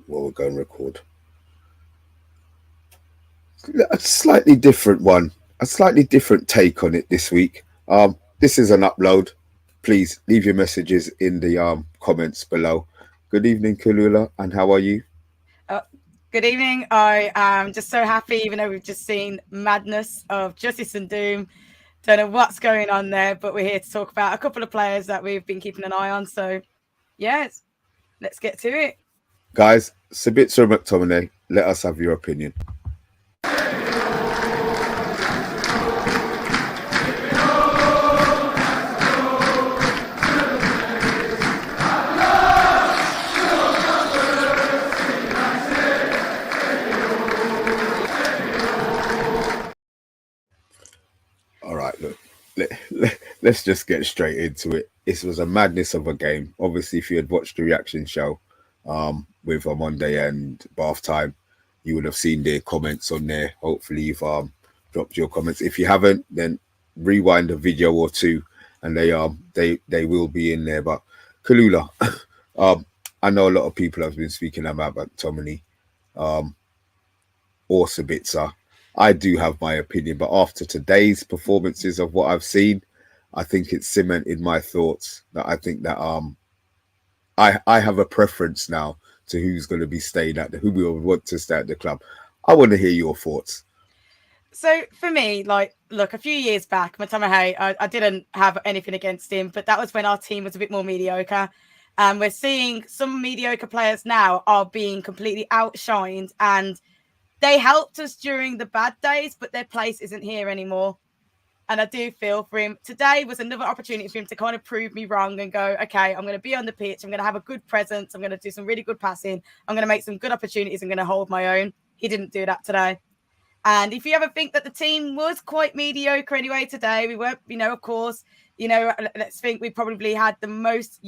Well, we'll go and record. A slightly different one, a slightly different take on it this week. This is an upload. Please leave your messages in the comments below. Good evening, Kalula, and how are you? Uh, Good evening. I am just so happy, even though we've just seen madness of Justice and Doom. Don't know what's going on there, but we're here to talk about a couple of players that we've been keeping an eye on. So, yes, let's get to it. Guys, Sabitzer and McTominay, let us have your opinion. All right, look, let's just get straight into it. This was a madness of a game. Obviously, if you had watched the reaction show with Monday and Bath Time, you would have seen their comments on there. Hopefully, you've dropped your comments. If you haven't, then rewind a video or two, and they will be in there. But Kalula, I know a lot of people have been speaking about McTominay or Sabitzer. I do have my opinion, but after today's performances of what I've seen, I think it's cemented my thoughts that I think that I have a preference now to who's going to be staying who will want to stay at the club. I want to hear your thoughts. So for me, like, look, a few years back, McTominay, I didn't have anything against him, but that was when our team was a bit more mediocre. And we're seeing some mediocre players now are being completely outshined, and they helped us during the bad days, but their place isn't here anymore. And I do feel for him. Today was another opportunity for him to kind of prove me wrong and go, okay, I'm going to be on the pitch. I'm going to have a good presence. I'm going to do some really good passing. I'm going to make some good opportunities. I'm going to hold my own. He didn't do that today. And if you ever think that the team was quite mediocre anyway today, we weren't, of course, let's think we probably had the most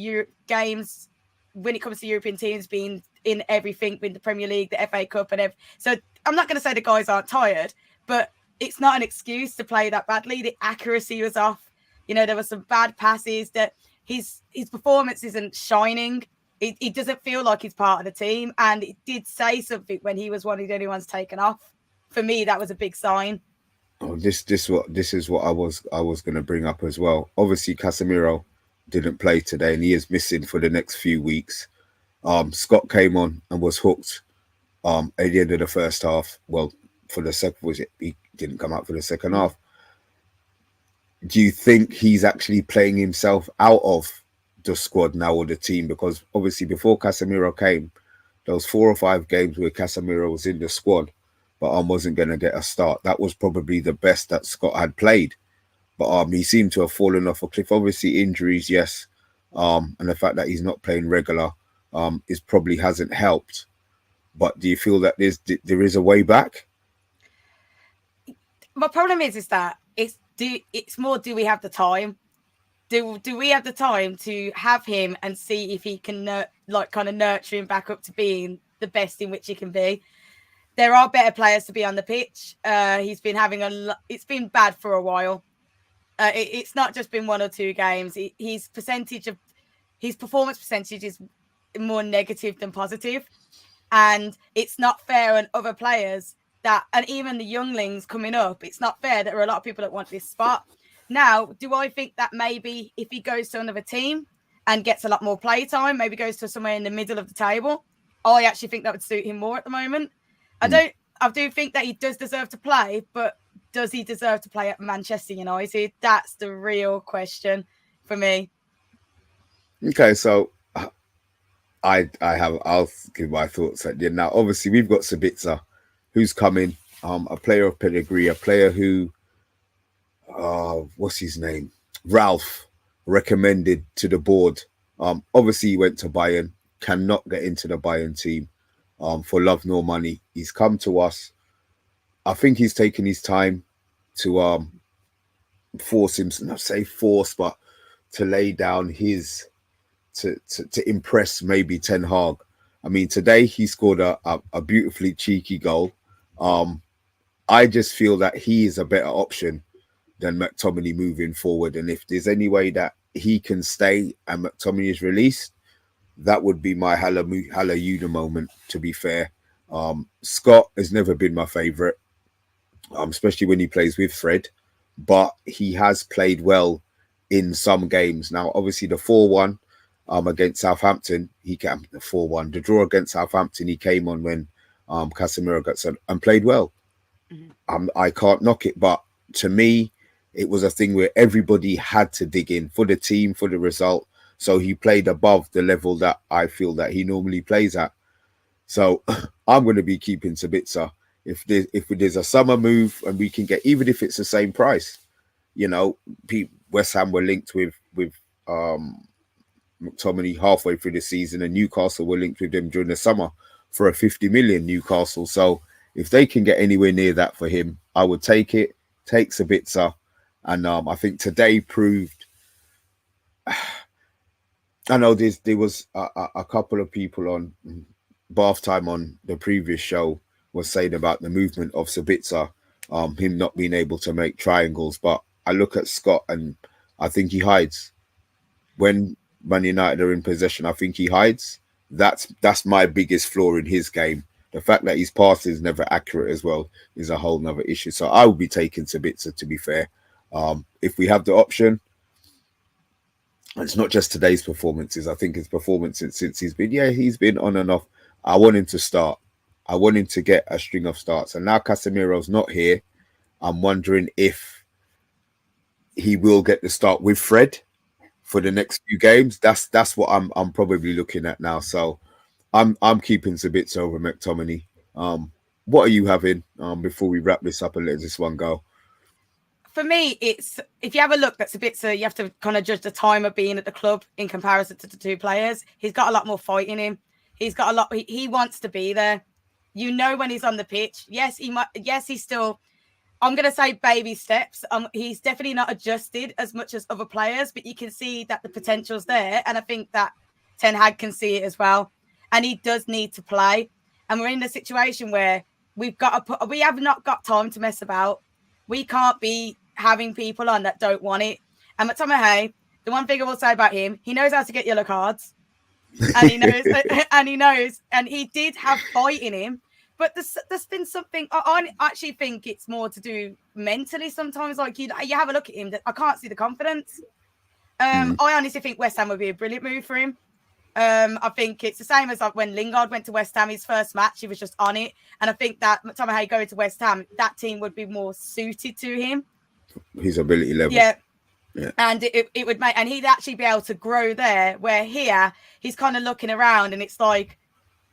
games when it comes to European teams being in everything with the Premier League, the FA Cup and everything. So I'm not going to say the guys aren't tired, but it's not an excuse to play that badly. The accuracy was off. There were some bad passes that his performance isn't shining. It doesn't feel like he's part of the team. And it did say something when he was one of the only ones taken off. For me, that was a big sign. Oh, this is what I was going to bring up as well. Obviously, Casemiro didn't play today, and he is missing for the next few weeks. Scott came on and was hooked at the end of the first half. Well, for the second, he didn't come out for the second half. Do you think he's actually playing himself out of the squad now or the team? Because obviously before Casemiro came, there was 4 or 5 games where Casemiro was in the squad, but wasn't going to get a start. That was probably the best that Scott had played. But he seemed to have fallen off a cliff. Obviously injuries, yes. And the fact that he's not playing regular is probably hasn't helped. But do you feel that there is a way back? My problem is that it's more, do we have the time? Do we have the time to have him and see if he can kind of nurture him back up to being the best in which he can be? There are better players to be on the pitch. He's been having it's been bad for a while. It's not just been 1 or 2 games. His performance percentage is more negative than positive. And it's not fair on other players and even the younglings coming up, it's not fair that there are a lot of people that want this spot. Now, do I think that maybe if he goes to another team and gets a lot more play time, maybe goes to somewhere in the middle of the table, I actually think that would suit him more at the moment. I do think that he does deserve to play, but does he deserve to play at Manchester United? That's the real question for me. Okay, so I'll give my thoughts at the end. Now, obviously, we've got Sabitzer, who's coming, a player of pedigree, a player who, what's his name? Ralph recommended to the board. Obviously, he went to Bayern, cannot get into the Bayern team for love nor money. He's come to us. I think he's taken his time to force him, not say force, but to lay down his, to impress maybe Ten Hag. I mean, today he scored a beautifully cheeky goal. I just feel that he is a better option than McTominay moving forward. And if there's any way that he can stay and McTominay is released, that would be my Halayuna moment, to be fair. Scott has never been my favourite, especially when he plays with Fred, but he has played well in some games. Now, obviously, the 4-1 against Southampton, he came the 4-1. The draw against Southampton, he came on when Casemiro got sent and played well. I can't knock it, but to me, it was a thing where everybody had to dig in for the team, for the result. So he played above the level that I feel that he normally plays at. So I'm going to be keeping Sabitzer. If there's a summer move and we can get, even if it's the same price, you know, West Ham were linked with McTominay halfway through the season, and Newcastle were linked with him during the summer for a 50 million Newcastle. So if they can get anywhere near that for him, I would take it. Take Sabitzer, and I think today proved. I know there was a couple of people on Bath Time on the previous show was saying about the movement of Sabitzer, him not being able to make triangles. But I look at Scott and I think he hides. When Man United are in possession, I think he hides. That's my biggest flaw in his game. The fact that his pass is never accurate as well is a whole nother issue. So I would be taking Sabitzer, to be fair. If we have the option, it's not just today's performances. I think his performance since he's been on and off. I want him to start. I want him to get a string of starts. And now Casemiro's not here. I'm wondering if he will get the start with Fred for the next few games. That's what I'm probably looking at now. So I'm keeping Sabitzer over McTominay. What are you having before we wrap this up and let this one go? For me, it's if you have a look at Sabitzer, you have to kind of judge the time of being at the club in comparison to the two players. He's got a lot more fight in him. He's got a lot. He wants to be there. You know when he's on the pitch. Yes, he might. Yes, he's still. I'm going to say baby steps. He's definitely not adjusted as much as other players, but you can see that the potential's there, and I think that Ten Hag can see it as well. And he does need to play. And we're in a situation where we have not got time to mess about. We can't be having people on that don't want it. And McTominay, the one thing I will say about him, he knows how to get yellow cards. And he knows, and he did have fight in him. But there's been something, I actually think it's more to do mentally sometimes. Like you have a look at him, I can't see the confidence. I honestly think West Ham would be a brilliant move for him. I think it's the same as like when Lingard went to West Ham, his first match, he was just on it. And I think that McTominay going to West Ham, that team would be more suited to him. His ability level. Yeah. And it would make, and he'd actually be able to grow there, where here he's kind of looking around and it's like,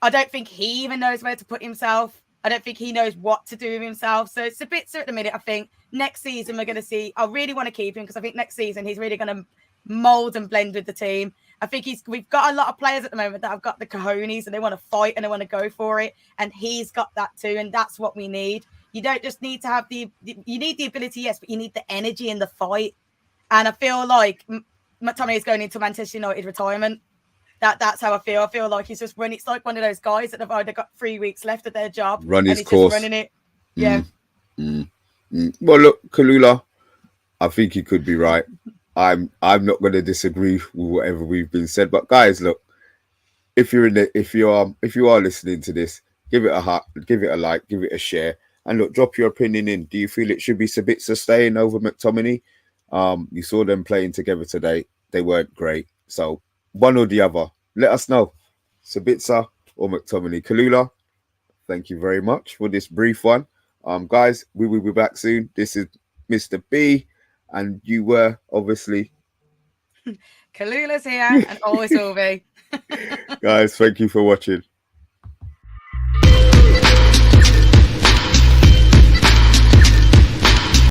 I don't think he even knows where to put himself. I don't think he knows what to do with himself. So it's Sabitzer at the minute. I think next season we're going to see, I really want to keep him because I think next season he's really going to mold and blend with the team. I think we've got a lot of players at the moment that have got the cojones and they want to fight and they want to go for it. And he's got that too. And that's what we need. You don't just need to have you need the ability, yes, but you need the energy in the fight. And I feel like McTominay is going into Manchester United retirement. That's how I feel. I feel like he's just running. It's like one of those guys that have either got 3 weeks left of their job. Run his and he's course. Just running it. Yeah. Well, look, Kalula, I think you could be right. I'm not going to disagree with whatever we've been said. But guys, look, if you are listening to this, give it a heart, give it a like, give it a share, and look, drop your opinion in. Do you feel it should be Sabitzer staying over McTominay? You saw them playing together today. They weren't great. So one or the other. Let us know. Sabitzer or McTominay. Kalula, thank you very much for this brief one. Guys, we will be back soon. This is Mr. B, and you were obviously Kalula's here and always will be. Guys, thank you for watching.